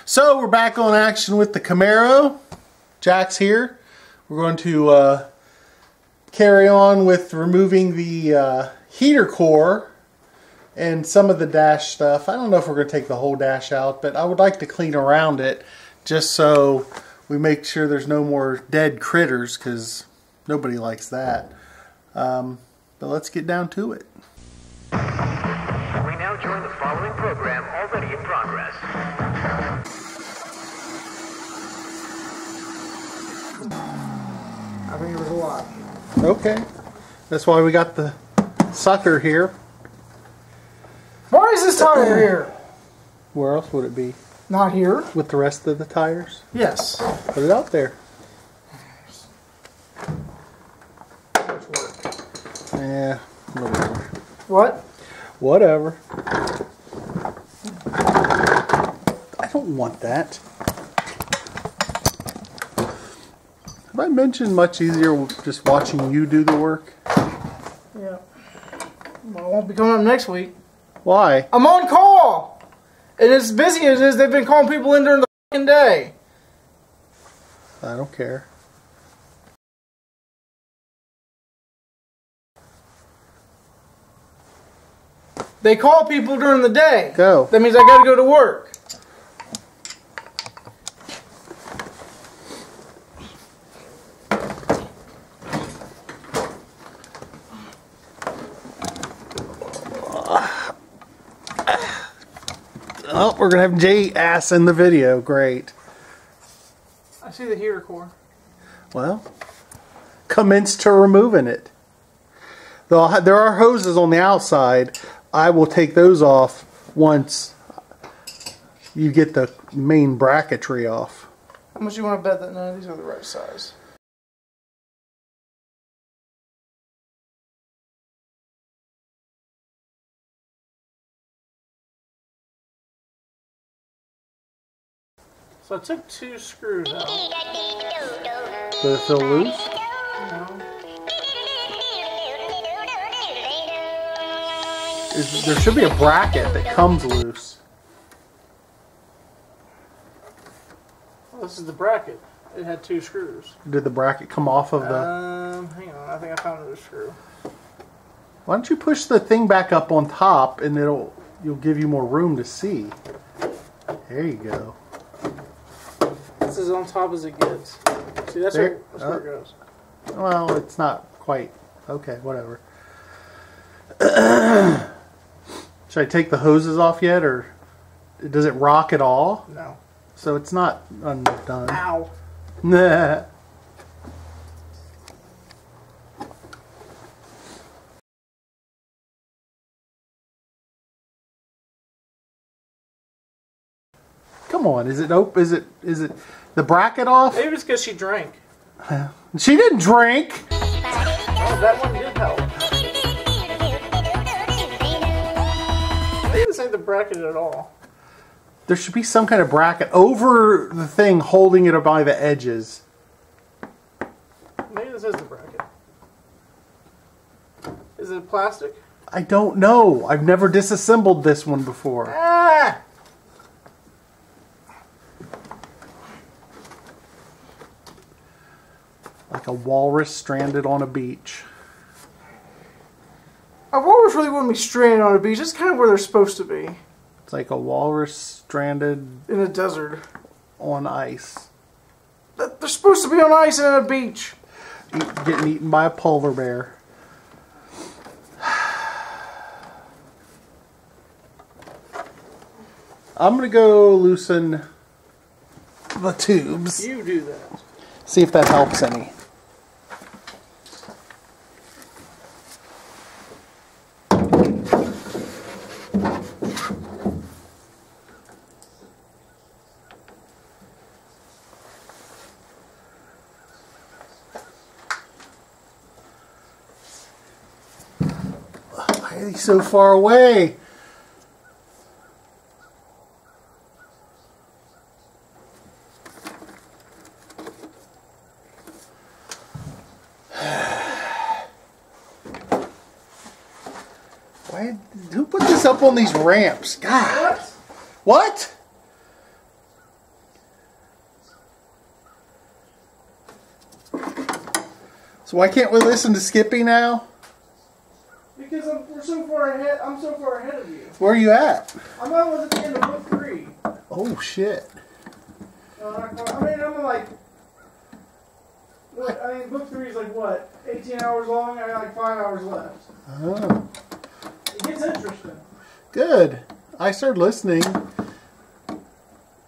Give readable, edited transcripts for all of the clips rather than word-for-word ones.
So we're back on action with the Camaro. Jack's here. We're going to carry on with removing the heater core and some of the dash stuff. I don't know if we're going to take the whole dash out, but I would like to clean around it just so we make sure there's no more dead critters, because nobody likes that. But let's get down to it. We now join the following program, already in progress. I think it was a lot. Okay. That's why we got the sucker here. Why is this tire here? Where else would it be? Not here. With the rest of the tires? Yes. Put it out there. Much work. Yeah, whatever. What? Whatever. I don't want that. Have I mentioned much easier just watching you do the work? Yeah. Well, I won't be coming up next week. Why? I'm on call! And as busy as it is, they've been calling people in during the fucking day. I don't care. They call people during the day. Go. That means I gotta go to work. Oh, we're going to have Jay ass in the video. Great. I see the heater core. Well, commence to removing it. Though there are hoses on the outside. I will take those off once you get the main bracketry off. How much you want to bet that none of these are the right size? So I took 2 screws out. Did it feel loose? No. There should be a bracket that comes loose. Well, this is the bracket. It had 2 screws. Did the bracket come off of the... Hang on. I think I found another screw. Why don't you push the thing back up on top and you'll give you more room to see. There you go. This is on top as it gets. See, that's where it goes. Well, it's not quite. Okay, whatever. Should I take the hoses off yet, or does it rock at all? No. So it's not undone. Ow. Nah. Come on, is it open? Is it the bracket off? Maybe it's because she drank. She didn't drink. Oh, that one did help. Maybe this ain't the bracket at all. There should be some kind of bracket over the thing holding it by the edges. Maybe this is the bracket. Is it plastic? I don't know. I've never disassembled this one before. Ah! Like a walrus stranded on a beach. A walrus really wouldn't be stranded on a beach. That's kind of where they're supposed to be. It's like a walrus stranded In a desert. on ice. They're supposed to be on ice and on a beach. Getting eaten by a polar bear. I'm going to go loosen the tubes. You do that. See if that helps any. Why are they so far away? Who put this up on these ramps? God. What? What? So why can't we listen to Skippy now? Because we're so far ahead. I'm so far ahead of you. Where are you at? I'm almost at the end of book 3. Oh shit. I mean, I'm like. What? I mean, book 3 is like what? 18 hours long. I got like 5 hours left. Oh. It gets interesting. Good. I started listening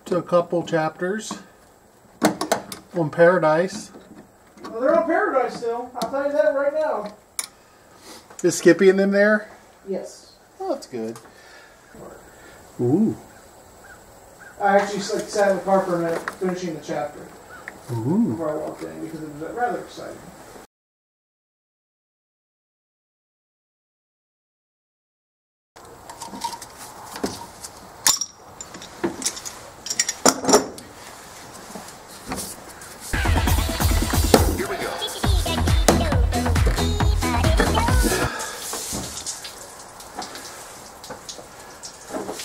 to a couple chapters on Paradise. Well, they're on Paradise still. I'll tell you that right now. Is Skippy and them there? Yes. Oh, that's good. Ooh. I actually like sat in the car for a minute finishing the chapter Ooh. before I walked in because it was rather exciting. Here we go.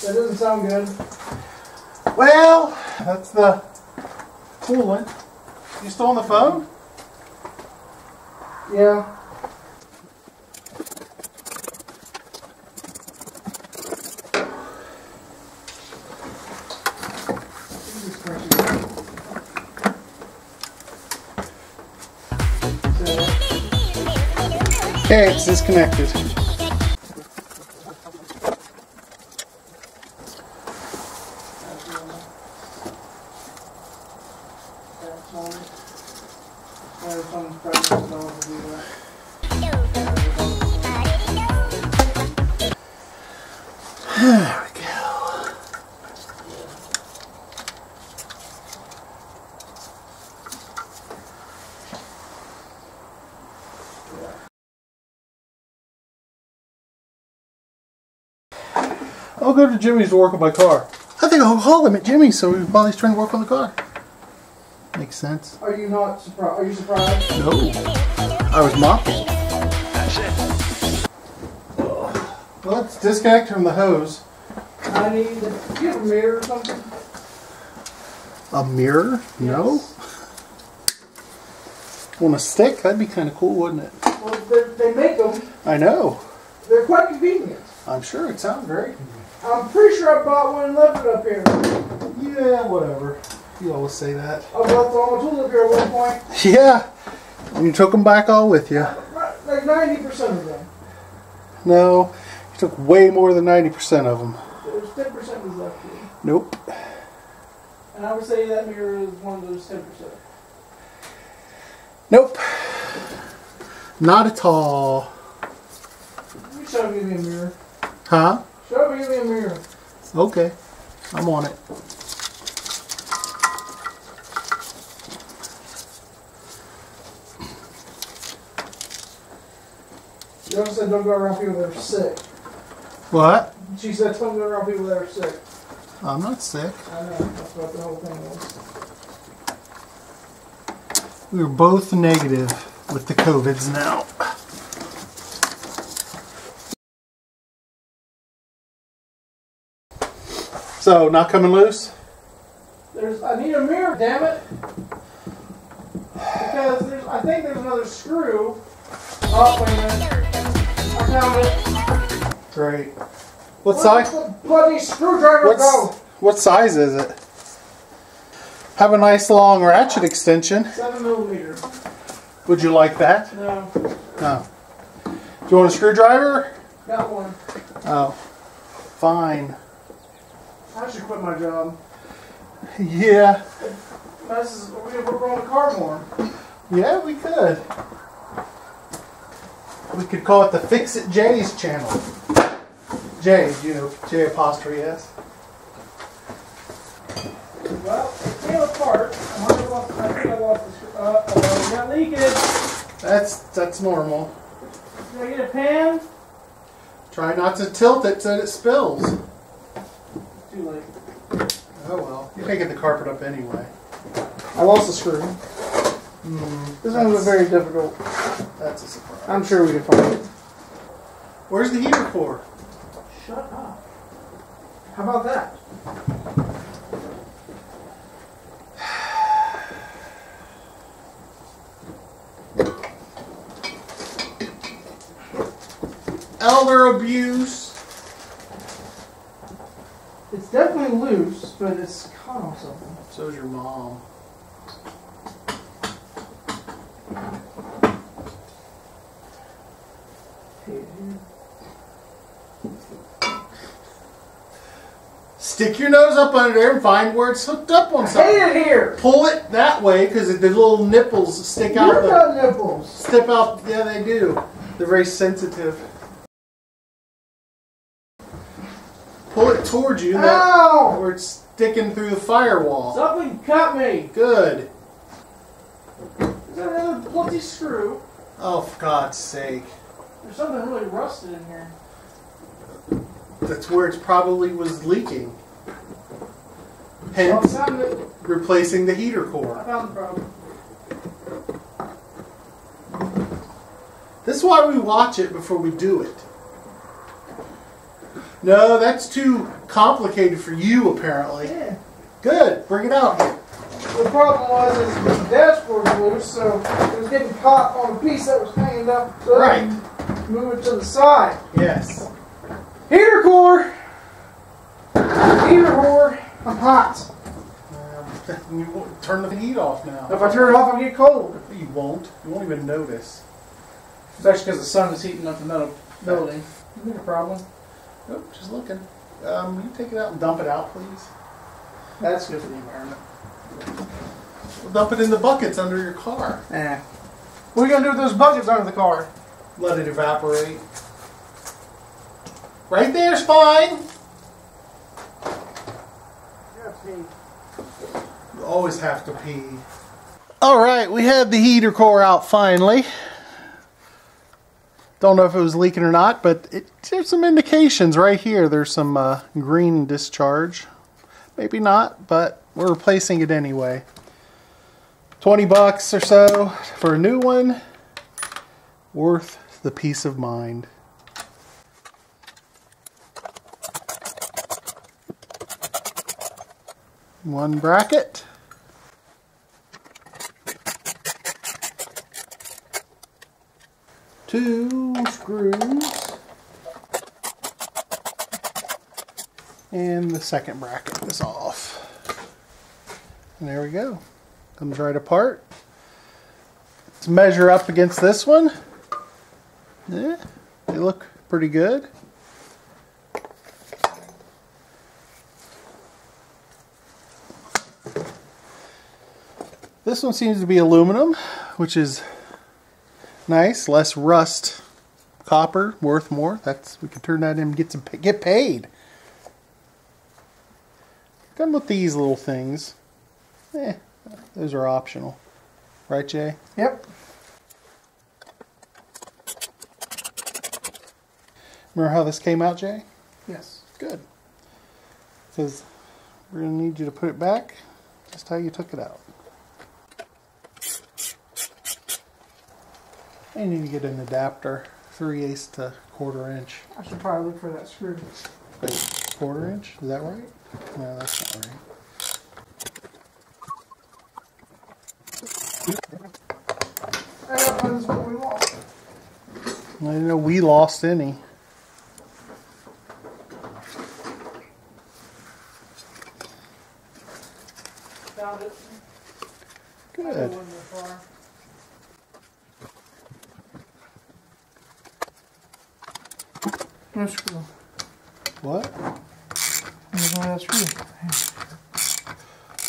That doesn't sound good. Well, that's the coolant. You still on the phone? Yeah. Jesus Christ. Okay, it's disconnected. There we go. I'll go to Jimmy's to work on my car. I think I'll call him at Jimmy's so while he's trying to work on the car. Makes sense. Are you not surprised? Are you surprised? No. I was mopping. That's it. Well, let's disconnect from the hose. I need. Do you have a mirror or something? A mirror? No. Yes. On a stick? That'd be kind of cool, wouldn't it? Well, they make them. I know. They're quite convenient. I'm sure it sounds very convenient. I'm pretty sure I bought one and left it up here. Yeah, whatever. You always say that. I left all my tools up here at one point. Yeah. And you took them back all with you. Like 90% of them. No. You took way more than 90% of them. There's 10% was left here. Nope. And I would say that mirror is one of those 10%. Nope. Not at all. You show me a mirror. Huh? Show me a mirror. Okay. I'm on it. You also said don't go around people that are sick. What? She said don't go around people that are sick. I'm not sick. I know. That's what the whole thing was. We were both negative with the COVIDs now. So, not coming loose? I need a mirror, damn it. Because I think there's another screw. Oh, wait a minute. I found it. Great. What Where size? did the bloody screwdriver go? What size is it? Have a nice long ratchet extension. 7mm. Would you like that? No. No. Do you want a screwdriver? Got one. Oh. Fine. I should quit my job. Yeah. We're going to work on the car more. Yeah, we could. We could call it the Fix It J's channel. J, you know, J apostrophe S. Well, it came apart. I think I lost the screw. Got leakage. That's normal. Can I get a pan? Try not to tilt it so it spills. Too late. Oh well. You can't get the carpet up anyway. I lost the screw. This one was very difficult. That's a surprise. I'm sure we can find it. Where's the heater core? Shut up. How about that? elder abuse. It's definitely loose, but it's caught on something. So's your mom. Stick your nose up under there and find where it's hooked up on something. Hey it here! Pull it that way because the little nipples stick out. You've got nipples. Step out. Yeah, they do. They're very sensitive. Pull it towards you. Ow! Where it's sticking through the firewall. Something cut me. Good. Is that another bloody screw? Oh, for God's sake. There's something really rusted in here. That's where it probably was leaking. Well, I Hence, found it. replacing the heater I core. found the problem. This is why we watch it before we do it. No, that's too complicated for you, apparently. Yeah. Good. Bring it out here. The problem was is the dashboard was loose, so it was getting caught on a piece that was hanging up. So Right. Move it to the side. Yes. Heater core. Heater core. I'm hot. You won't turn the heat off now. If I turn it off, I'll get cold. You won't. You won't even notice. It's actually because the sun is heating up the metal building. Isn't that a problem? Nope, just looking. You take it out and dump it out, please. That's good for the environment. We'll dump it in the buckets under your car. Eh. What are you going to do with those buckets under the car? Let it evaporate. Right there's fine. You always have to pee. Alright, we had the heater core out finally. Don't know if it was leaking or not, but there's some indications right here. There's some green discharge. Maybe not, but we're replacing it anyway. 20 bucks or so for a new one. Worth the peace of mind. One bracket. Two screws. And the second bracket is off. And there we go. Comes right apart. Let's measure up against this one. Yeah, they look pretty good. This one seems to be aluminum, which is nice. Less rust. Copper, worth more. We can turn that in and get paid. Come with these little things. Those are optional. Right, Jay? Yep. Remember how this came out, Jay? Yes. Good. Because we're going to need you to put it back just how you took it out. And you need to get an adapter, 3/8 to 1/4 inch. I should probably look for that screw. Wait, 1/4 inch? Is that right? No, that's not right. That was what we lost. I didn't know we lost any. Found it. Good. No screw. What? There's no other screw.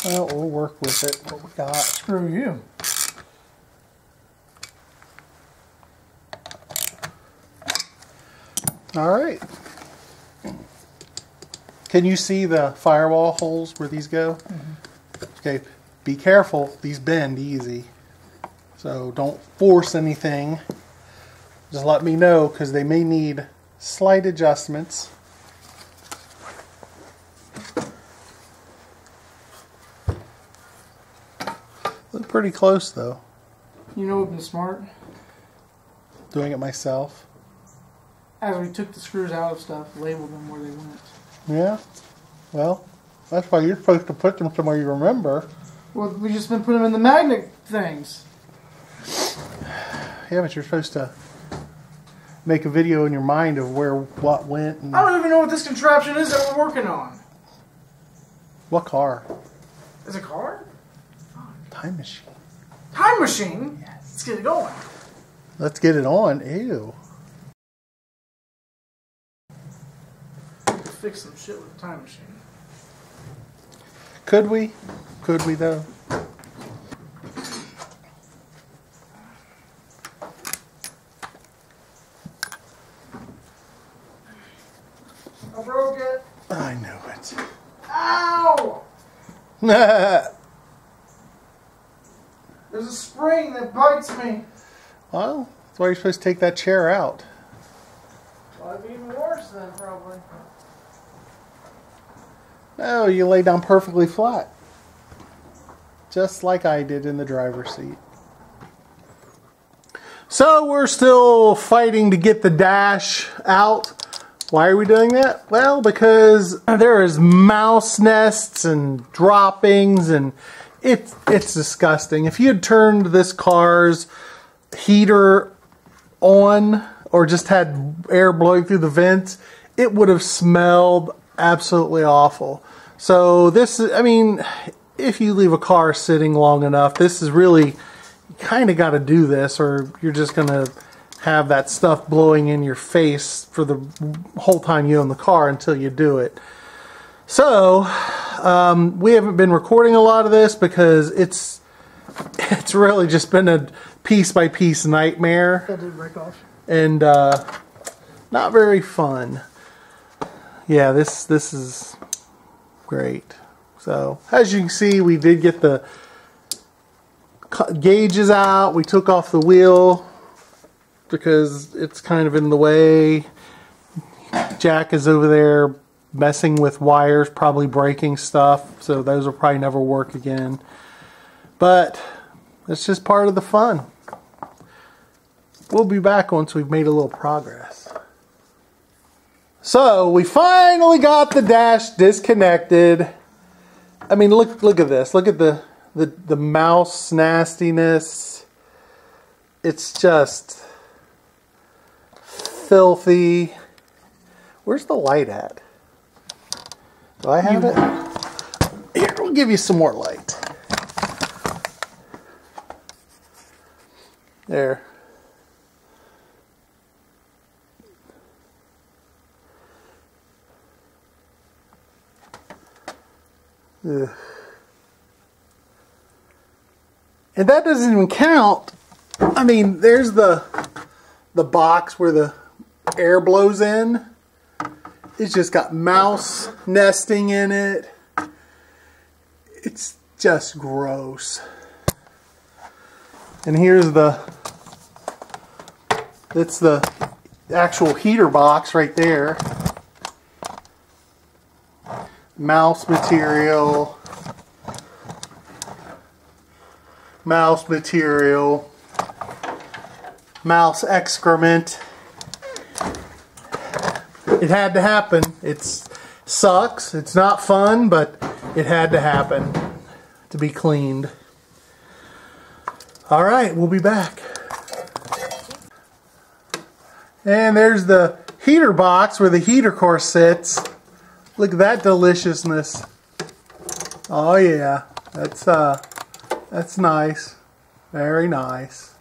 Well, we'll work with it. What we got. Screw you. All right. Can you see the firewall holes where these go? Mm-hmm. Okay, be careful. These bend easy. So don't force anything. Just let me know because they may need slight adjustments. Look pretty close though. You know what's been smart? Doing it myself. As we took the screws out of stuff, labeled them where they went. Yeah. Well, that's why you're supposed to put them somewhere you remember. Well, we just been putting them in the magnet things. Yeah, but you're supposed to make a video in your mind of where what went. And I don't even know what this contraption is that we're working on. what car? Is it a car? Time machine. Time machine? Yes. Let's get it going. Let's get it on. Ew. Fix some shit with a time machine. Could we? Could we though? I broke it. I knew it. Ow! There's a spring that bites me. Well, that's why you're supposed to take that chair out. Well, it'd be even worse then, probably. No, you lay down perfectly flat. Just like I did in the driver's seat. So we're still fighting to get the dash out. Why are we doing that? Well, because there is mouse nests and droppings, and it's disgusting. If you had turned this car's heater on or just had air blowing through the vents, it would have smelled absolutely awful. So this is, I mean, if you leave a car sitting long enough, this is really, you kind of got to do this, or you're just going to have that stuff blowing in your face for the whole time you own the car until you do it. So we haven't been recording a lot of this because it's really just been a piece by piece nightmare. That did break off. And not very fun. Yeah, this is great. So as you can see, we did get the gauges out. We took off the wheel because it's kind of in the way. Jack is over there messing with wires, probably breaking stuff, so those will probably never work again. But it's just part of the fun. We'll be back once we've made a little progress. So we finally got the dash disconnected. I mean, look at this. Look at the mouse nastiness. It's just filthy. Where's the light at? Do I have it? Here, we'll give you some more light. There. Ugh. And that doesn't even count. I mean, there's the box where the air blows in. It's just got mouse nesting in it. It's just gross. And here's that's the actual heater box right there. Mouse material. Mouse material. Mouse excrement. It had to happen. It sucks. It's not fun, but it had to happen to be cleaned. All right, we'll be back. And there's the heater box where the heater core sits. Look at that deliciousness. Oh yeah, that's nice. Very nice.